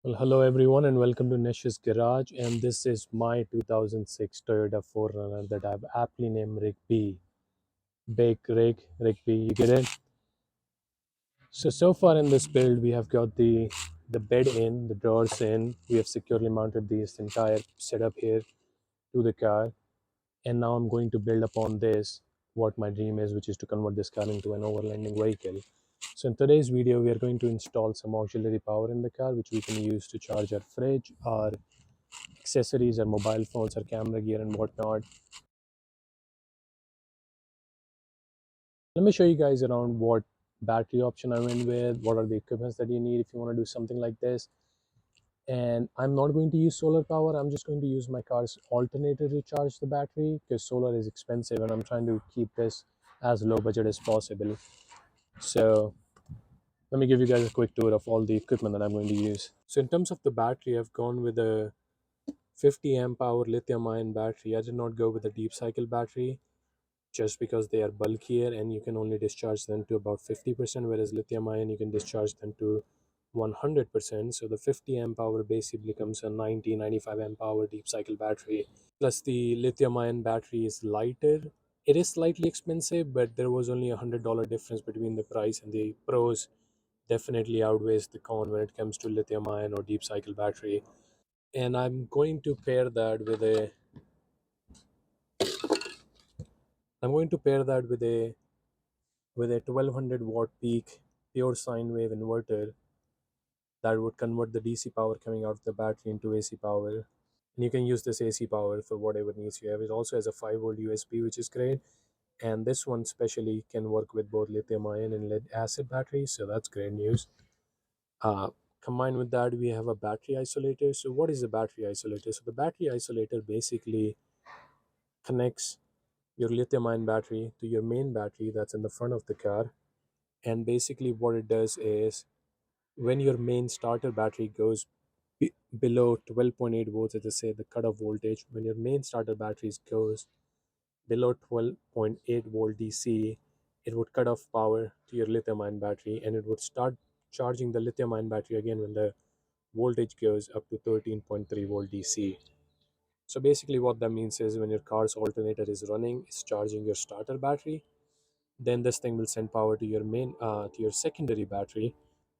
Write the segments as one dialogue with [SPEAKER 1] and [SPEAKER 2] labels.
[SPEAKER 1] Well, hello everyone, and welcome to Nesh's Garage. And this is my 2006 Toyota 4Runner that I've aptly named Rick B. Rick B. You get it? So far in this build, we have got the bed in, the drawers in. We have securely mounted this entire setup here to the car, and now I'm going to build upon this what my dream is, which is to convert this car into an overlanding vehicle. So in today's video, we are going to install some auxiliary power in the car, which we can use to charge our fridge, our accessories, our mobile phones, our camera gear, and whatnot. Let me show you guys around what battery option I went with, what are the equipments that you need if you want to do something like this. And I'm not going to use solar power. I'm just going to use my car's alternator to charge the battery because solar is expensive and I'm trying to keep this as low budget as possible. So let me give you guys a quick tour of all the equipment that I'm going to use. So in terms of the battery, I've gone with a 50 amp hour lithium ion battery. I did not go with a deep cycle battery just because they are bulkier and you can only discharge them to about 50%, whereas lithium ion you can discharge them to 100%. So the 50 amp hour basically becomes a 95 amp hour deep cycle battery. Plus the lithium ion battery is lighter. It is slightly expensive, but there was only $100 difference between the price, and the pros definitely outweighs the con when it comes to lithium ion or deep cycle battery. And I'm going to pair that with a 1200 watt peak pure sine wave inverter that would convert the DC power coming out of the battery into AC power. And you can use this AC power for whatever needs you have. It also has a 5-volt USB, which is great. And this one especially can work with both lithium ion and lead acid batteries, so that's great news. Uh, Combined with that, we have a battery isolator. So what is a battery isolator? So the battery isolator basically connects your lithium ion battery to your main battery that's in the front of the car. And basically what it does is when your main starter battery goes below 12.8 volts, as I say, the cutoff voltage, when your main starter batteries goes below 12.8 volt DC, it would cut off power to your lithium ion battery and it would start charging the lithium ion battery again when the voltage goes up to 13.3 volt DC. So basically what that means is when your car's alternator is running, it's charging your starter battery, then this thing will send power to your to your secondary battery.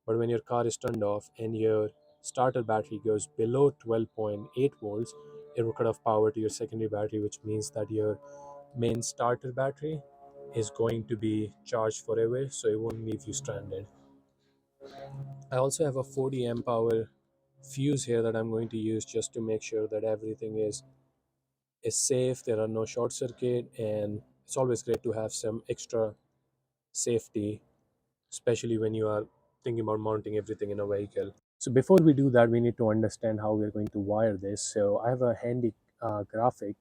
[SPEAKER 1] But when your car is turned off and your starter battery goes below 12.8 volts, it will cut off power to your secondary battery, which means that your main starter battery is going to be charged forever, so it won't leave you stranded. I also have a 40 amp hour fuse here that I'm going to use just to make sure that everything is safe, there are no short circuit, and it's always great to have some extra safety, especially when you are thinking about mounting everything in a vehicle. So before we do that, we need to understand how we're going to wire this. So I have a handy graphic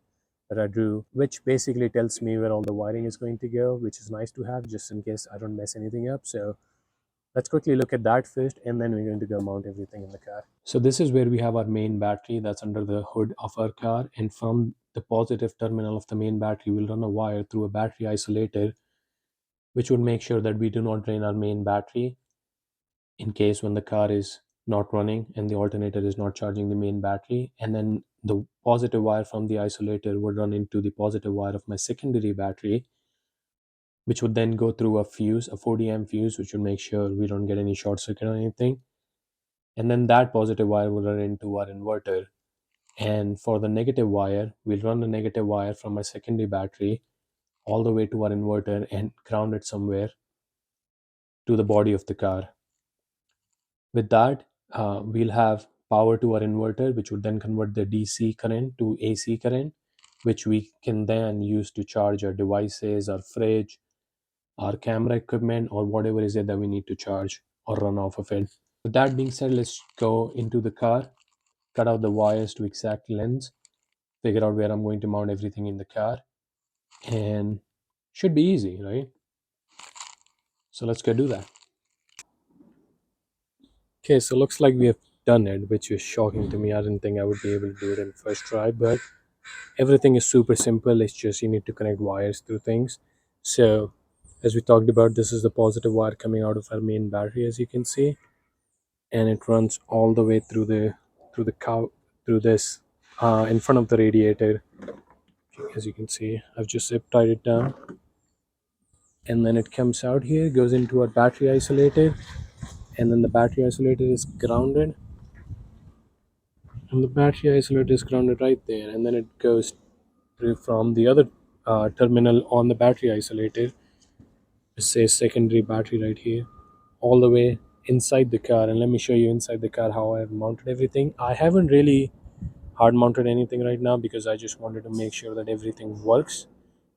[SPEAKER 1] that I drew, which basically tells me where all the wiring is going to go, which is nice to have just in case I don't mess anything up. So let's quickly look at that first, and then we're going to go mount everything in the car. So this is where we have our main battery that's under the hood of our car, and from the positive terminal of the main battery, we'll run a wire through a battery isolator, which would make sure that we do not drain our main battery in case when the car is not running and the alternator is not charging the main battery. And then the positive wire from the isolator would run into the positive wire of my secondary battery, which would then go through a fuse, a 40 amp fuse, which would make sure we don't get any short circuit or anything. And then that positive wire will run into our inverter. And for the negative wire, we'll run the negative wire from my secondary battery all the way to our inverter and ground it somewhere to the body of the car. With that, we'll have power to our inverter, which would then convert the DC current to AC current, which we can then use to charge our devices, our fridge, our camera equipment, or whatever is it that we need to charge or run off of it. With that being said, let's go into the car, cut out the wires to exact lengths, figure out where I'm going to mount everything in the car, and should be easy, right? So let's go do that. Okay, so looks like we have done it, which is shocking to me. I didn't think I would be able to do it in first try, but everything is super simple. It's just you need to connect wires through things. So as we talked about, this is the positive wire coming out of our main battery, as you can see, and it runs all the way through the cow through this in front of the radiator. As you can see, I've just zip tied it down, and then it comes out here, goes into a battery isolator, and then the battery isolator is grounded, and the battery isolator is grounded right there, and then it goes from the other terminal on the battery isolator, it says secondary battery right here, all the way inside the car. And let me show you inside the car how I've mounted everything. I haven't really hard mounted anything right now because I just wanted to make sure that everything works,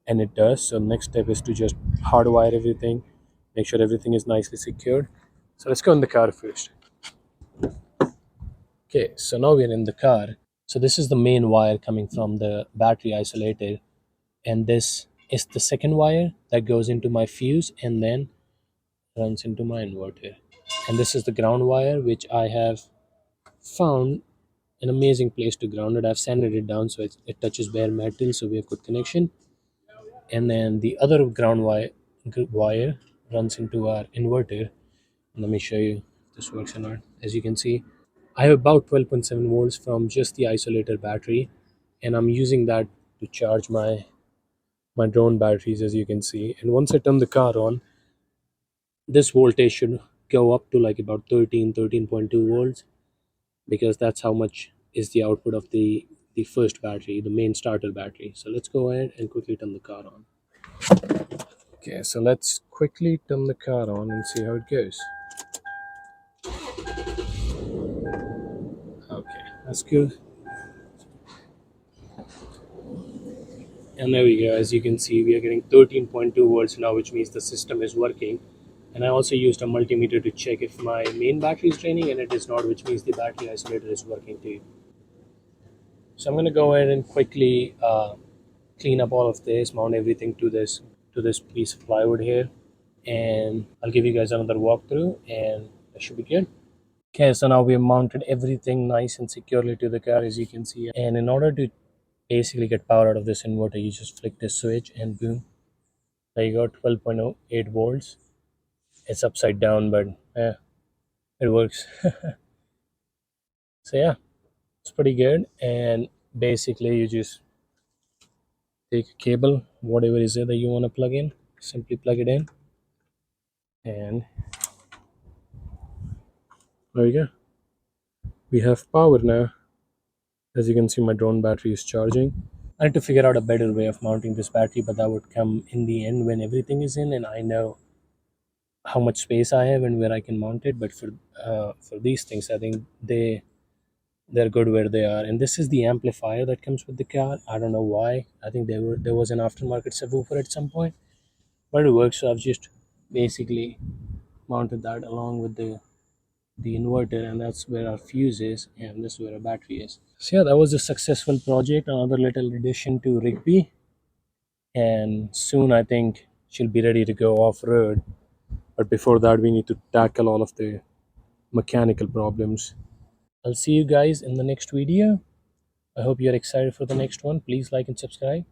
[SPEAKER 1] and it does. So next step is to just hardwire everything, make sure everything is nicely secured. So let's go in the car first. Okay, so now we're in the car. So this is the main wire coming from the battery isolator, and this is the second wire that goes into my fuse and then runs into my inverter. And this is the ground wire, which I have found an amazing place to ground it. I've sanded it down so it touches bare metal, so we have good connection. And then the other ground wire runs into our inverter. Let me show you if this works or not. As you can see, I have about 12.7 volts from just the isolator battery, and I'm using that to charge my drone batteries, as you can see. And once I turn the car on, this voltage should go up to like about 13.2 volts, because that's how much is the output of the first battery, the main starter battery. So let's go ahead and quickly turn the car on. Okay, so let's quickly turn the car on and see how it goes. Okay, that's good. And there we go. As you can see, we are getting 13.2 volts now, which means the system is working. And I also used a multimeter to check if my main battery is draining, and it is not, which means the battery isolator is working too. So I'm going to go ahead and quickly clean up all of this, mount everything to this piece of plywood here, and I'll give you guys another walkthrough, and that should be good. Okay, so now we have mounted everything nice and securely to the car, as you can see. And in order to basically get power out of this inverter, you just flick this switch and boom, there you go, 12.08 volts. It's upside down, but yeah, it works. So yeah, it's pretty good. And basically you just take a cable, whatever is it that you want to plug in, simply plug it in, and there you go. We have power now. As you can see, my drone battery is charging. I need to figure out a better way of mounting this battery, but that would come in the end when everything is in and I know how much space I have and where I can mount it. But for these things, I think they're good where they are. And this is the amplifier that comes with the car. I don't know why. I think there was an aftermarket subwoofer at some point, but it works. So I've just basically mounted that along with the inverter, and that's where our fuse is, and this is where our battery is. So yeah, that was a successful project, another little addition to Rigby, and soon I think she'll be ready to go off-road. But before that, we need to tackle all of the mechanical problems. I'll see you guys in the next video. I hope you're excited for the next one. Please like and subscribe.